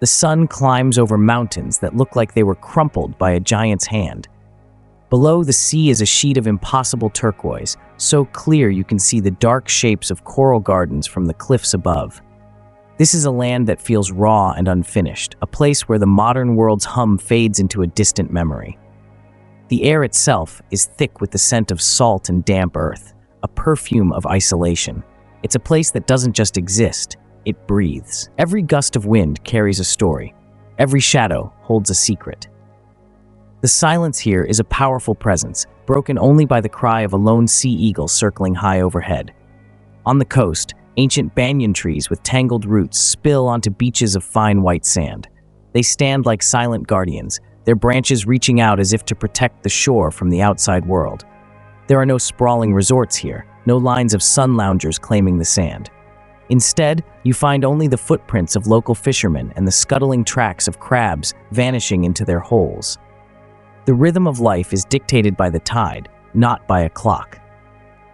The sun climbs over mountains that look like they were crumpled by a giant's hand. Below, the sea is a sheet of impossible turquoise, so clear you can see the dark shapes of coral gardens from the cliffs above. This is a land that feels raw and unfinished, a place where the modern world's hum fades into a distant memory. The air itself is thick with the scent of salt and damp earth, a perfume of isolation. It's a place that doesn't just exist, it breathes. Every gust of wind carries a story. Every shadow holds a secret. The silence here is a powerful presence, broken only by the cry of a lone sea eagle circling high overhead. On the coast, ancient banyan trees with tangled roots spill onto beaches of fine white sand. They stand like silent guardians, their branches reaching out as if to protect the shore from the outside world. There are no sprawling resorts here, no lines of sun loungers claiming the sand. Instead, you find only the footprints of local fishermen and the scuttling tracks of crabs vanishing into their holes. The rhythm of life is dictated by the tide, not by a clock.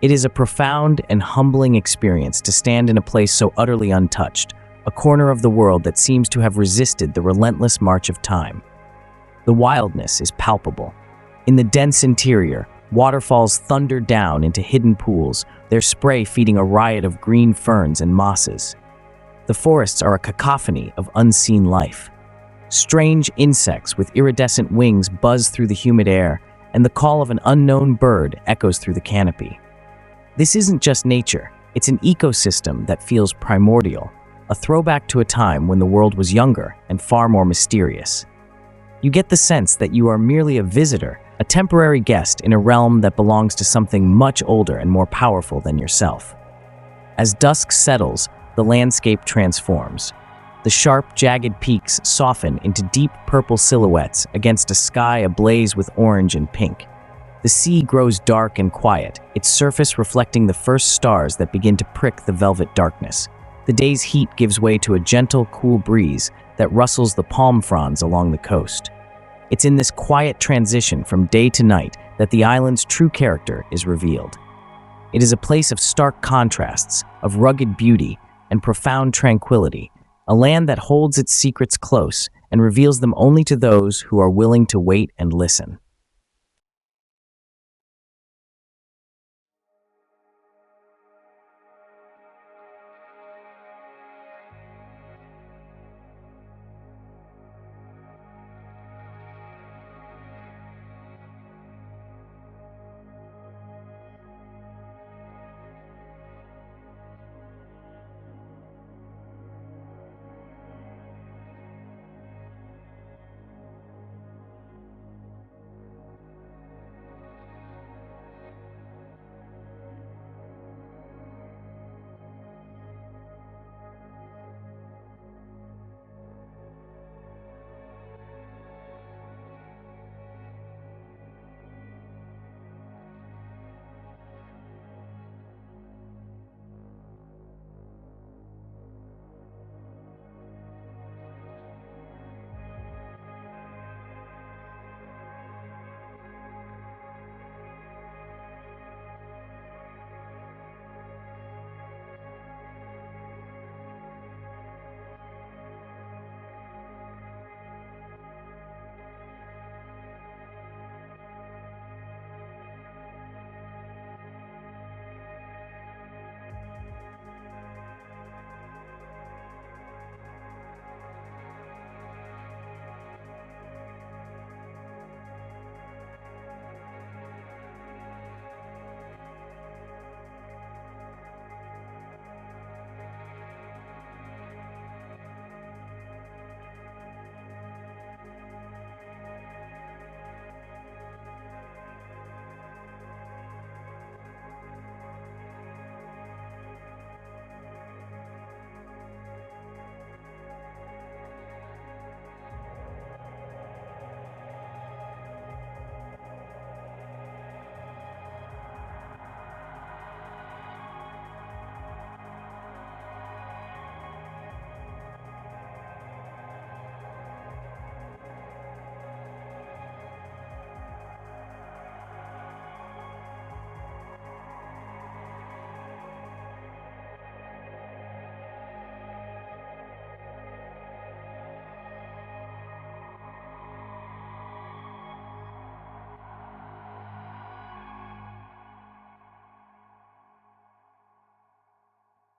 It is a profound and humbling experience to stand in a place so utterly untouched, a corner of the world that seems to have resisted the relentless march of time. The wildness is palpable. In the dense interior, waterfalls thunder down into hidden pools, their spray feeding a riot of green ferns and mosses. The forests are a cacophony of unseen life. Strange insects with iridescent wings buzz through the humid air, and the call of an unknown bird echoes through the canopy. This isn't just nature, it's an ecosystem that feels primordial, a throwback to a time when the world was younger and far more mysterious. You get the sense that you are merely a visitor, a temporary guest in a realm that belongs to something much older and more powerful than yourself. As dusk settles, the landscape transforms. The sharp, jagged peaks soften into deep purple silhouettes against a sky ablaze with orange and pink. The sea grows dark and quiet, its surface reflecting the first stars that begin to prick the velvet darkness. The day's heat gives way to a gentle, cool breeze that rustles the palm fronds along the coast. It's in this quiet transition from day to night that the island's true character is revealed. It is a place of stark contrasts, of rugged beauty and profound tranquility, a land that holds its secrets close and reveals them only to those who are willing to wait and listen.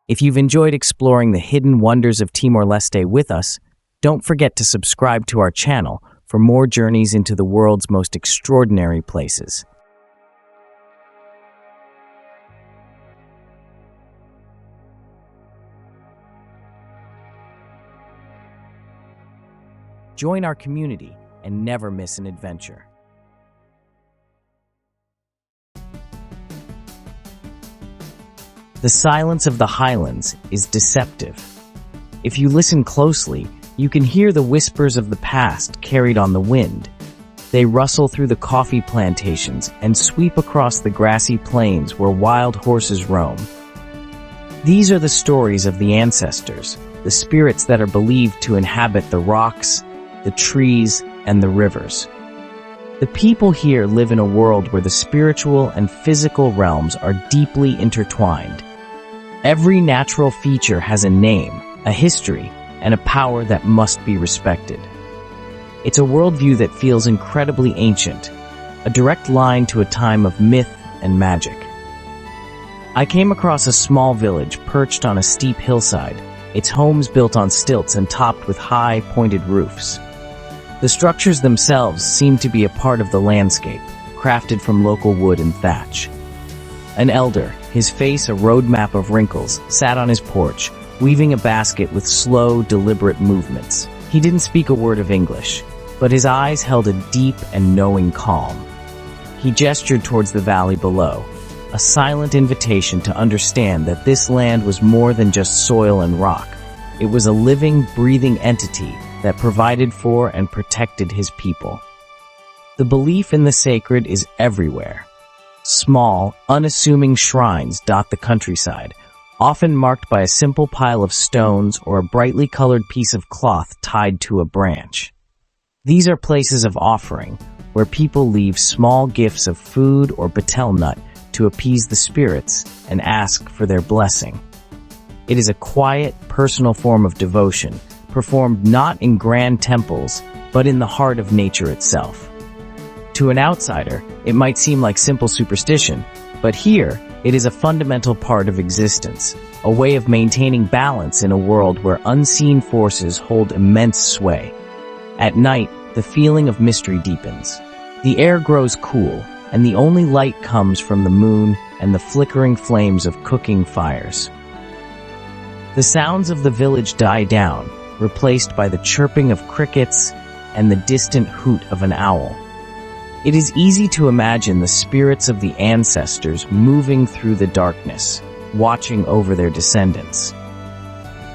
If you've enjoyed exploring the hidden wonders of Timor Leste with us, don't forget to subscribe to our channel for more journeys into the world's most extraordinary places. Join our community and never miss an adventure. The silence of the highlands is deceptive. If you listen closely, you can hear the whispers of the past carried on the wind. They rustle through the coffee plantations and sweep across the grassy plains where wild horses roam. These are the stories of the ancestors, the spirits that are believed to inhabit the rocks, the trees, and the rivers. The people here live in a world where the spiritual and physical realms are deeply intertwined. Every natural feature has a name, a history, and a power that must be respected. It's a worldview that feels incredibly ancient, a direct line to a time of myth and magic. I came across a small village perched on a steep hillside, its homes built on stilts and topped with high, pointed roofs. The structures themselves seemed to be a part of the landscape, crafted from local wood and thatch. An elder, his face a roadmap of wrinkles, sat on his porch, weaving a basket with slow, deliberate movements. He didn't speak a word of English, but his eyes held a deep and knowing calm. He gestured towards the valley below, a silent invitation to understand that this land was more than just soil and rock. It was a living, breathing entity that provided for and protected his people. The belief in the sacred is everywhere. Small, unassuming shrines dot the countryside, often marked by a simple pile of stones or a brightly colored piece of cloth tied to a branch. These are places of offering, where people leave small gifts of food or betel nut to appease the spirits and ask for their blessing. It is a quiet, personal form of devotion, performed not in grand temples, but in the heart of nature itself. To an outsider, it might seem like simple superstition, but here, it is a fundamental part of existence, a way of maintaining balance in a world where unseen forces hold immense sway. At night, the feeling of mystery deepens. The air grows cool, and the only light comes from the moon and the flickering flames of cooking fires. The sounds of the village die down, replaced by the chirping of crickets and the distant hoot of an owl. It is easy to imagine the spirits of the ancestors moving through the darkness, watching over their descendants.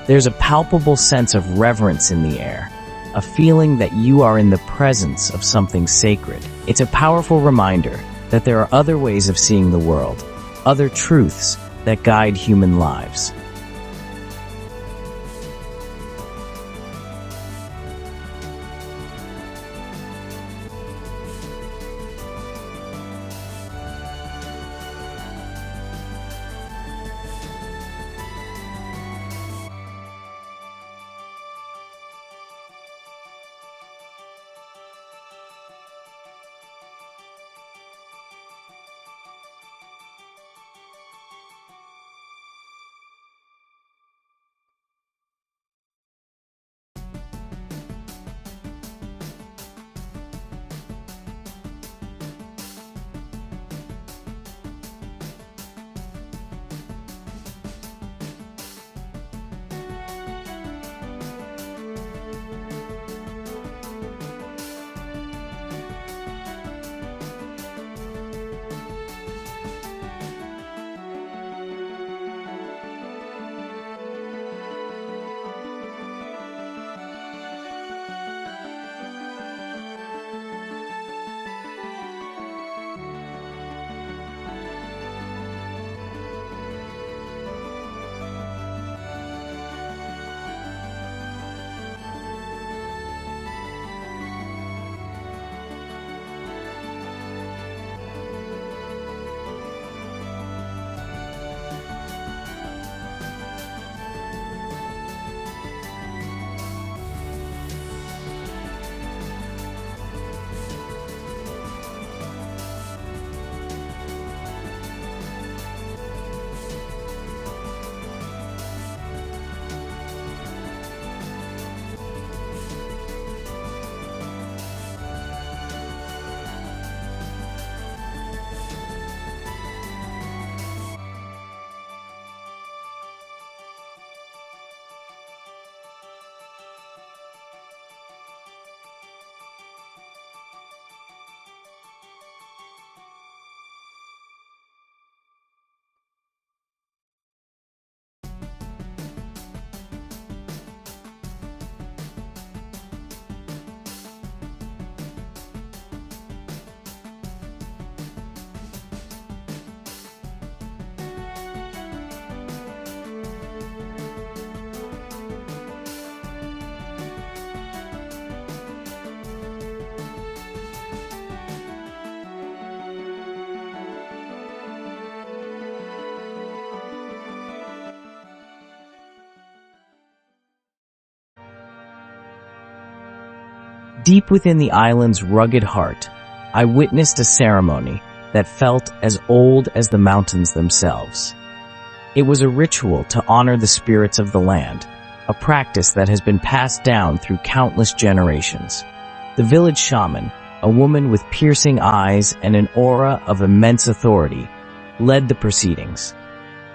There's a palpable sense of reverence in the air, a feeling that you are in the presence of something sacred. It's a powerful reminder that there are other ways of seeing the world, other truths that guide human lives. Deep within the island's rugged heart, I witnessed a ceremony that felt as old as the mountains themselves. It was a ritual to honor the spirits of the land, a practice that has been passed down through countless generations. The village shaman, a woman with piercing eyes and an aura of immense authority, led the proceedings.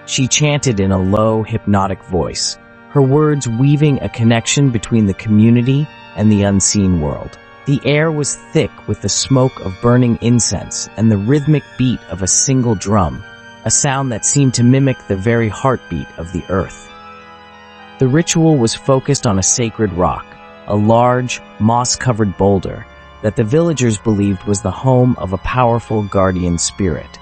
She chanted in a low, hypnotic voice, her words weaving a connection between the community and the unseen world. The air was thick with the smoke of burning incense and the rhythmic beat of a single drum, a sound that seemed to mimic the very heartbeat of the earth. The ritual was focused on a sacred rock, a large, moss-covered boulder that the villagers believed was the home of a powerful guardian spirit.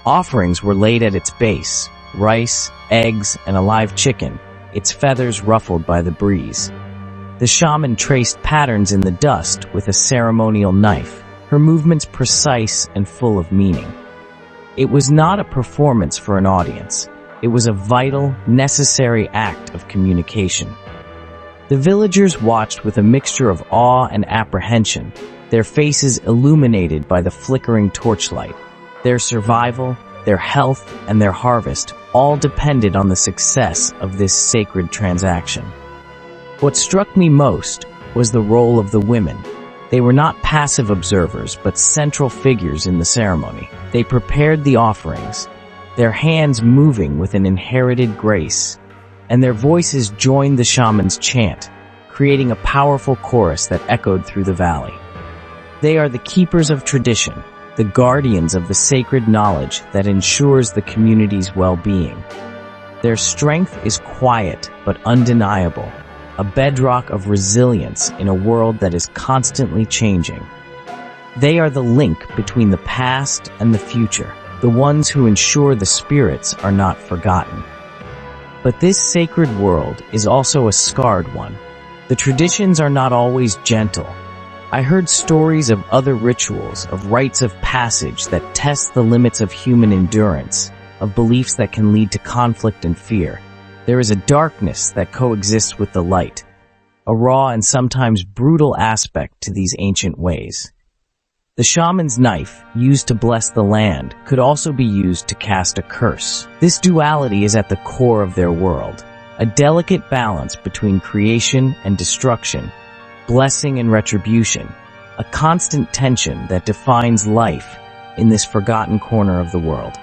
Offerings were laid at its base, rice, eggs, and a live chicken, its feathers ruffled by the breeze. The shaman traced patterns in the dust with a ceremonial knife, her movements precise and full of meaning. It was not a performance for an audience. It was a vital, necessary act of communication. The villagers watched with a mixture of awe and apprehension, their faces illuminated by the flickering torchlight. Their survival, their health, and their harvest all depended on the success of this sacred transaction. What struck me most was the role of the women. They were not passive observers, but central figures in the ceremony. They prepared the offerings, their hands moving with an inherited grace, and their voices joined the shaman's chant, creating a powerful chorus that echoed through the valley. They are the keepers of tradition, the guardians of the sacred knowledge that ensures the community's well-being. Their strength is quiet but undeniable, a bedrock of resilience in a world that is constantly changing. They are the link between the past and the future, the ones who ensure the spirits are not forgotten. But this sacred world is also a scarred one. The traditions are not always gentle. I heard stories of other rituals, of rites of passage that test the limits of human endurance, of beliefs that can lead to conflict and fear. There is a darkness that coexists with the light, a raw and sometimes brutal aspect to these ancient ways. The shaman's knife, used to bless the land, could also be used to cast a curse. This duality is at the core of their world, a delicate balance between creation and destruction, blessing and retribution, a constant tension that defines life in this forgotten corner of the world.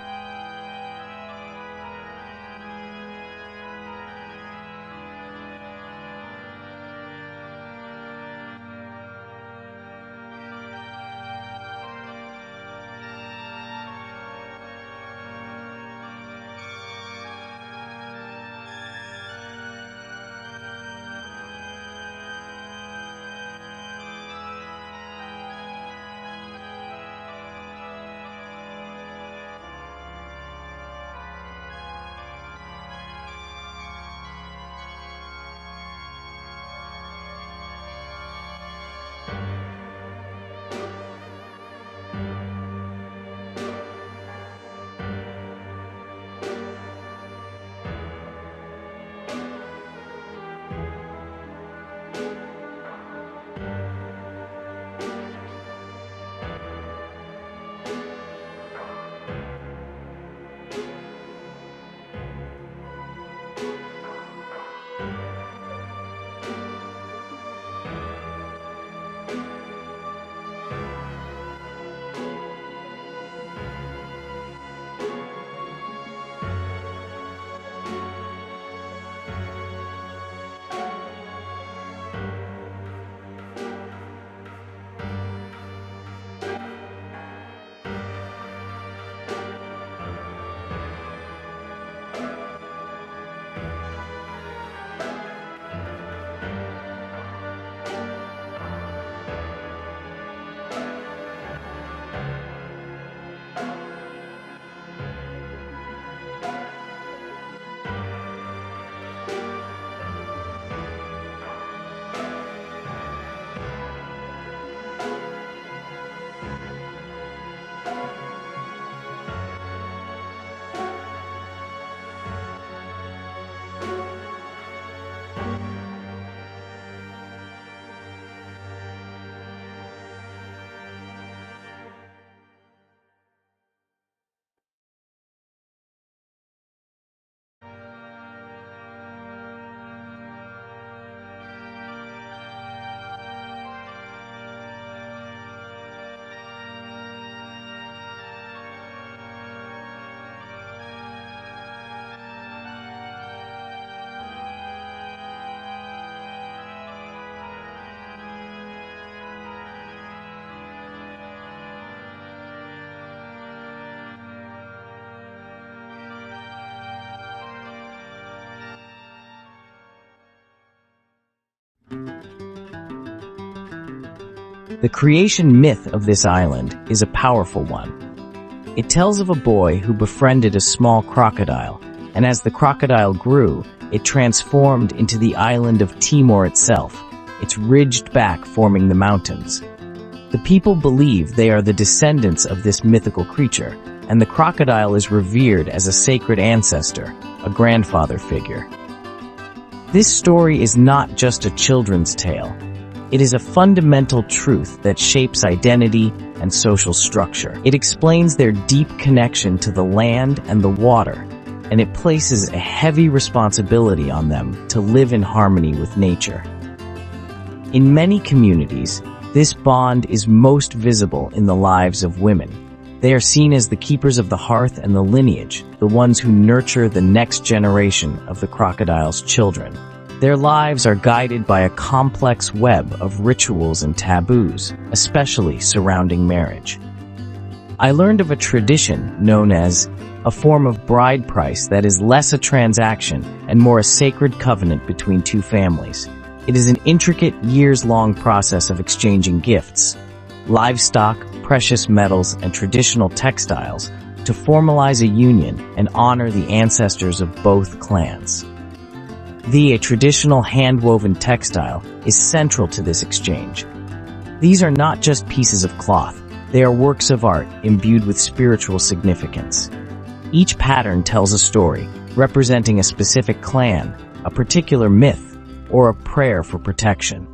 The creation myth of this island is a powerful one. It tells of a boy who befriended a small crocodile, and as the crocodile grew, it transformed into the island of Timor itself, its ridged back forming the mountains. The people believe they are the descendants of this mythical creature, and the crocodile is revered as a sacred ancestor, a grandfather figure. This story is not just a children's tale. It is a fundamental truth that shapes identity and social structure. It explains their deep connection to the land and the water, and it places a heavy responsibility on them to live in harmony with nature. In many communities, this bond is most visible in the lives of women. They are seen as the keepers of the hearth and the lineage, the ones who nurture the next generation of the crocodile's children. Their lives are guided by a complex web of rituals and taboos, especially surrounding marriage. I learned of a tradition known as a form of bride price that is less a transaction and more a sacred covenant between two families. It is an intricate, years-long process of exchanging gifts, livestock, precious metals, and traditional textiles to formalize a union and honor the ancestors of both clans. A traditional hand-woven textile is central to this exchange. These are not just pieces of cloth, they are works of art imbued with spiritual significance. Each pattern tells a story, representing a specific clan, a particular myth, or a prayer for protection.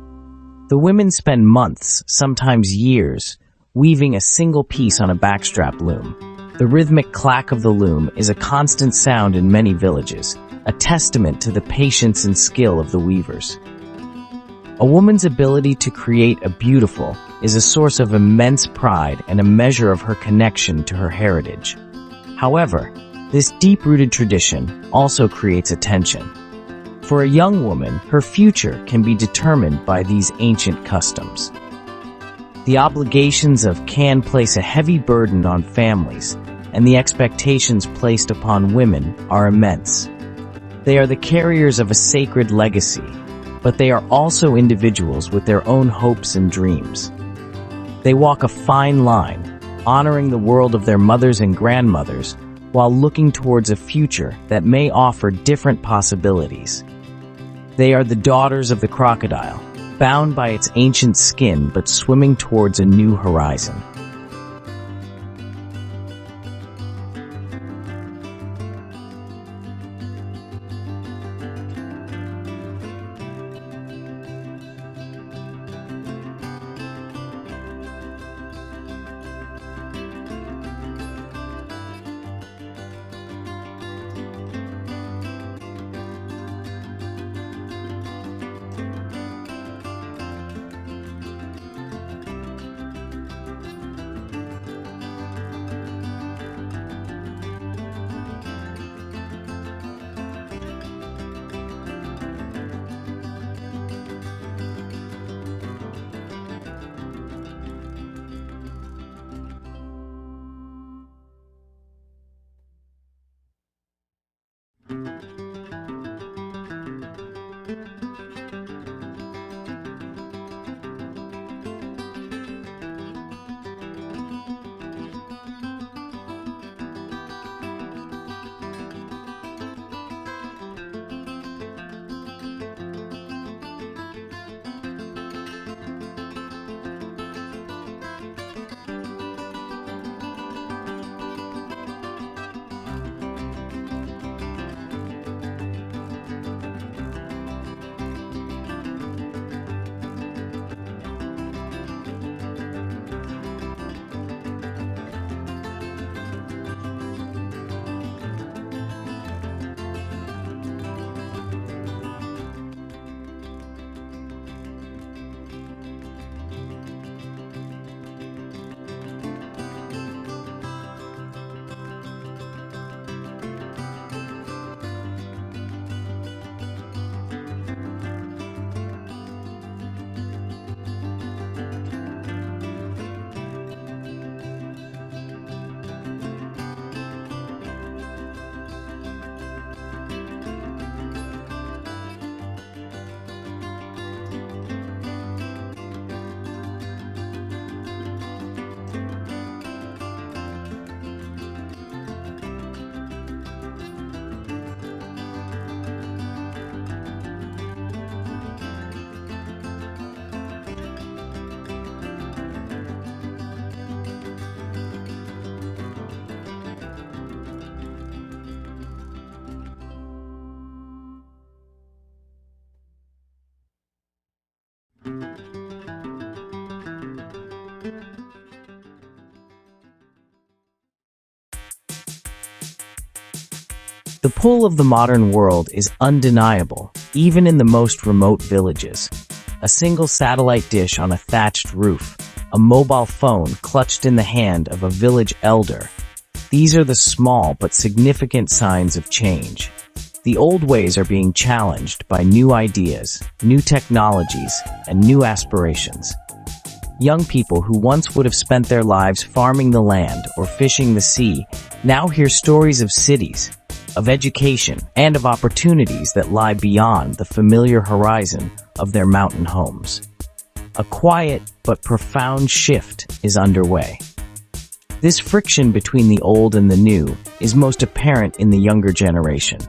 The women spend months, sometimes years, weaving a single piece on a backstrap loom. The rhythmic clack of the loom is a constant sound in many villages, a testament to the patience and skill of the weavers. A woman's ability to create a beautiful is a source of immense pride and a measure of her connection to her heritage. However, this deep-rooted tradition also creates a tension. For a young woman, her future can be determined by these ancient customs. The obligations can place a heavy burden on families, and the expectations placed upon women are immense. They are the carriers of a sacred legacy, but they are also individuals with their own hopes and dreams. They walk a fine line, honoring the world of their mothers and grandmothers, while looking towards a future that may offer different possibilities. They are the daughters of the crocodile, bound by its ancient skin but swimming towards a new horizon. The pull of the modern world is undeniable, even in the most remote villages. A single satellite dish on a thatched roof, a mobile phone clutched in the hand of a village elder. These are the small but significant signs of change. The old ways are being challenged by new ideas, new technologies, and new aspirations. Young people who once would have spent their lives farming the land or fishing the sea now hear stories of cities, of education, and of opportunities that lie beyond the familiar horizon of their mountain homes. A quiet but profound shift is underway. This friction between the old and the new is most apparent in the younger generation.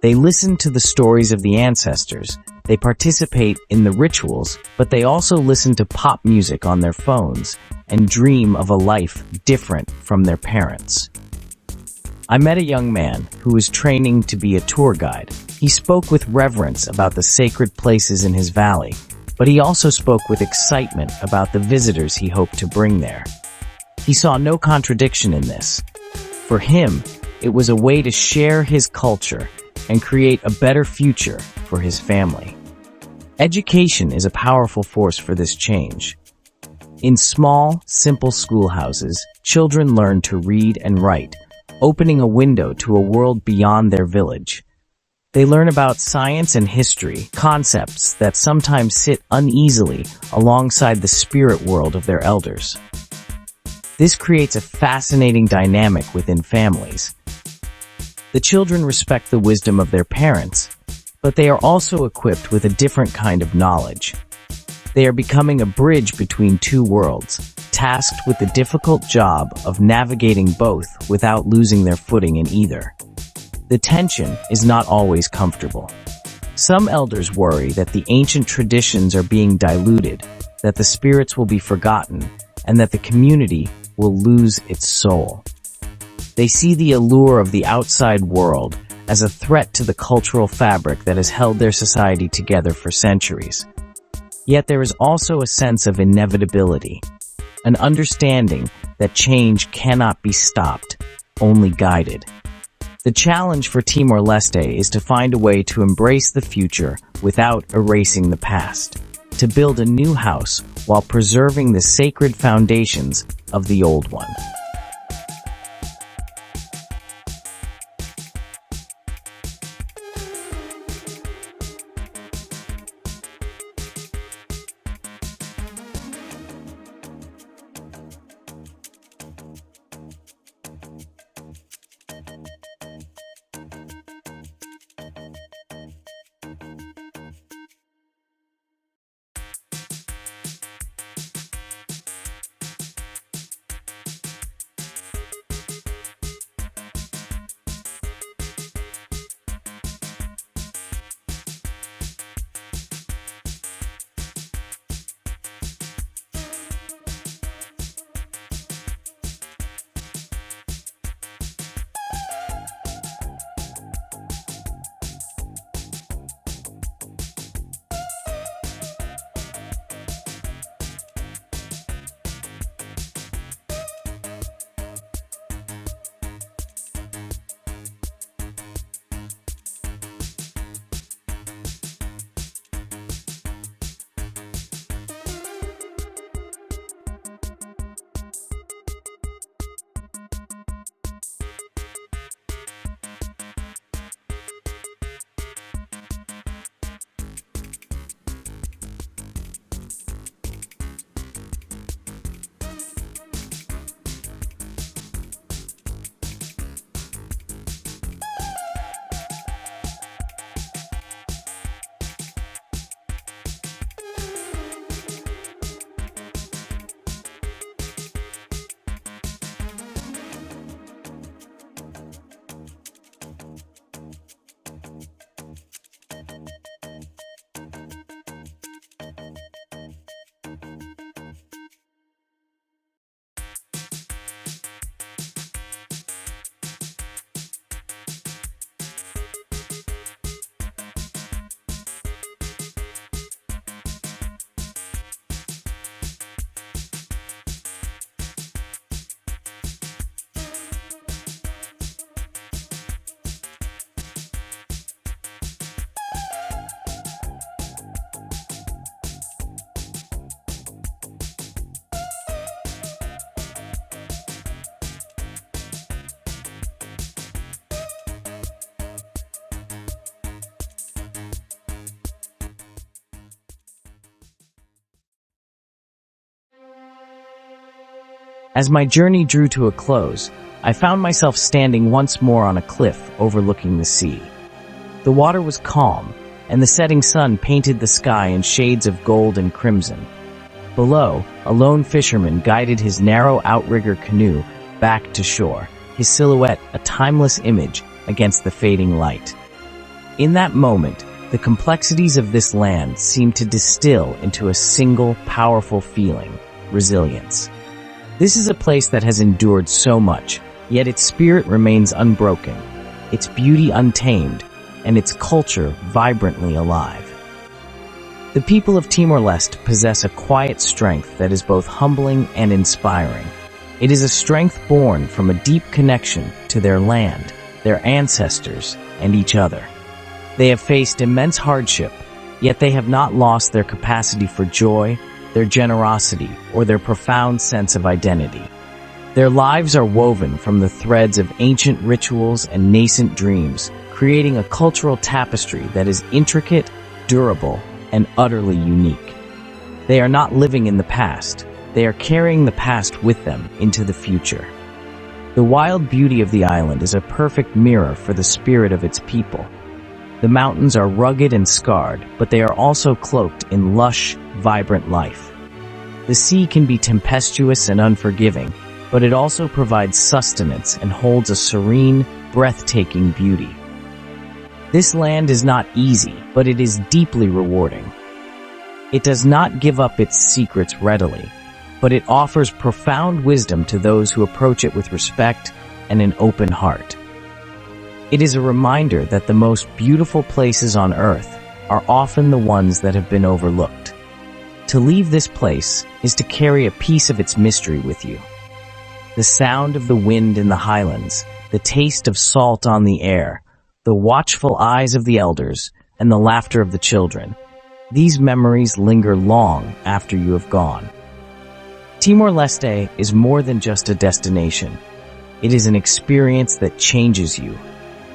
They listen to the stories of the ancestors, they participate in the rituals, but they also listen to pop music on their phones and dream of a life different from their parents. I met a young man who was training to be a tour guide. He spoke with reverence about the sacred places in his valley, but he also spoke with excitement about the visitors he hoped to bring there. He saw no contradiction in this. For him, it was a way to share his culture and create a better future for his family. Education is a powerful force for this change. In small, simple schoolhouses, children learn to read and write, opening a window to a world beyond their village. They learn about science and history, concepts that sometimes sit uneasily alongside the spirit world of their elders. This creates a fascinating dynamic within families. The children respect the wisdom of their parents, but they are also equipped with a different kind of knowledge. They are becoming a bridge between two worlds, tasked with the difficult job of navigating both without losing their footing in either. The tension is not always comfortable. Some elders worry that the ancient traditions are being diluted, that the spirits will be forgotten, and that the community will lose its soul. They see the allure of the outside world as a threat to the cultural fabric that has held their society together for centuries. Yet there is also a sense of inevitability, an understanding that change cannot be stopped, only guided. The challenge for Timor Leste is to find a way to embrace the future without erasing the past, to build a new house while preserving the sacred foundations of the old one. As my journey drew to a close, I found myself standing once more on a cliff overlooking the sea. The water was calm, and the setting sun painted the sky in shades of gold and crimson. Below, a lone fisherman guided his narrow outrigger canoe back to shore, his silhouette a timeless image against the fading light. In that moment, the complexities of this land seemed to distill into a single powerful feeling: resilience. This is a place that has endured so much, yet its spirit remains unbroken, its beauty untamed, and its culture vibrantly alive. The people of Timor Leste possess a quiet strength that is both humbling and inspiring. It is a strength born from a deep connection to their land, their ancestors, and each other. They have faced immense hardship, yet they have not lost their capacity for joy, their generosity, or their profound sense of identity. Their lives are woven from the threads of ancient rituals and nascent dreams, creating a cultural tapestry that is intricate, durable, and utterly unique. They are not living in the past. They are carrying the past with them into the future. The wild beauty of the island is a perfect mirror for the spirit of its people. The mountains are rugged and scarred, but they are also cloaked in lush, vibrant life. The sea can be tempestuous and unforgiving, but it also provides sustenance and holds a serene, breathtaking beauty. This land is not easy, but it is deeply rewarding. It does not give up its secrets readily, but it offers profound wisdom to those who approach it with respect and an open heart. It is a reminder that the most beautiful places on earth are often the ones that have been overlooked. To leave this place is to carry a piece of its mystery with you. The sound of the wind in the highlands, the taste of salt on the air, the watchful eyes of the elders, and the laughter of the children. These memories linger long after you have gone. Timor Leste is more than just a destination. It is an experience that changes you.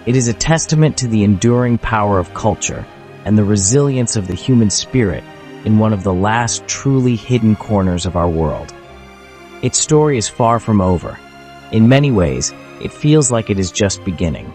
It is a testament to the enduring power of culture and the resilience of the human spirit in one of the last truly hidden corners of our world. Its story is far from over. In many ways, it feels like it is just beginning.